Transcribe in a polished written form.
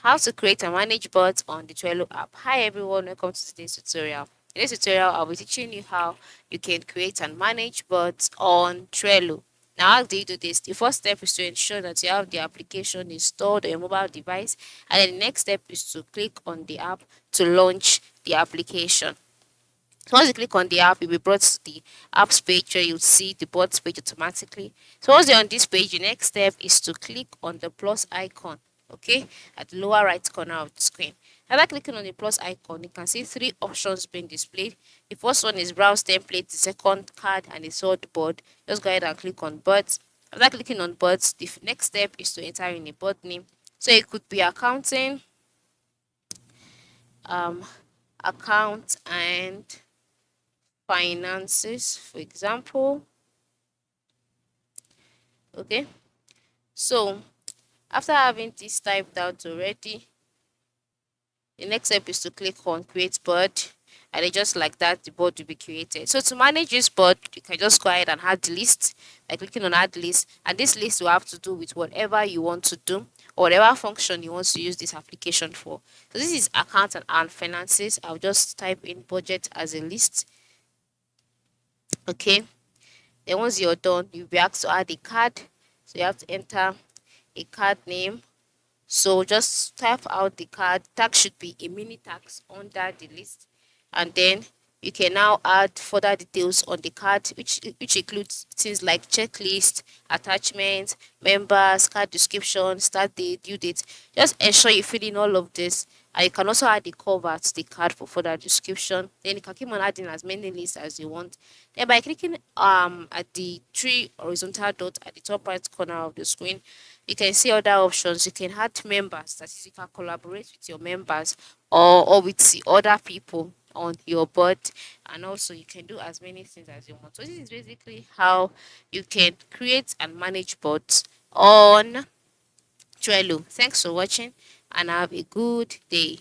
How to create and manage bots on the Trello app. Hi everyone, welcome to today's tutorial. In this tutorial, I'll be teaching you how you can create and manage bots on Trello. Now, how do you do this? The first step is to ensure that you have the application installed on your mobile device, and then the next step is to click on the app to launch the application. So once you click on the app, you'll be brought to the apps page where you'll see the bots page automatically. So once you're on this page, the next step is to click on the plus icon, okay, at the lower right corner of the screen. After clicking on the plus icon, you can see three options being displayed. The first one is browse template, the second card, and the third board. Just go ahead and click on bots. After clicking on bots, the next step is to enter in a bot name. So it could be accounting, um, account and finances, for example. Okay, so after having this typed out already, the next step is to click on create board, and then just like that the board will be created. So to manage this board, you can just go ahead and add the list by clicking on add list, and this list will have to do with whatever you want to do or whatever function you want to use this application for. So this is account and finances. I'll just type in budget as a list. Okay, then once you're done, you'll be asked to add a card. So you have to enter a card name. So just type out the card. Tag should be a mini tags under the list. And then you can now add further details on the card, which includes things like checklist, attachments, members, card description, start date, due date. Just ensure you fill in all of this. And you can also add the cover to the card for further description. Then you can keep on adding as many lists as you want. Then by clicking at the three horizontal dot at the top right corner of the screen, you can see other options. You can add members, that is, you can collaborate with your members or with the other people on your board, and also you can do as many things as you want. So this is basically how you can create and manage bots on Trello. Thanks for watching and have a good day.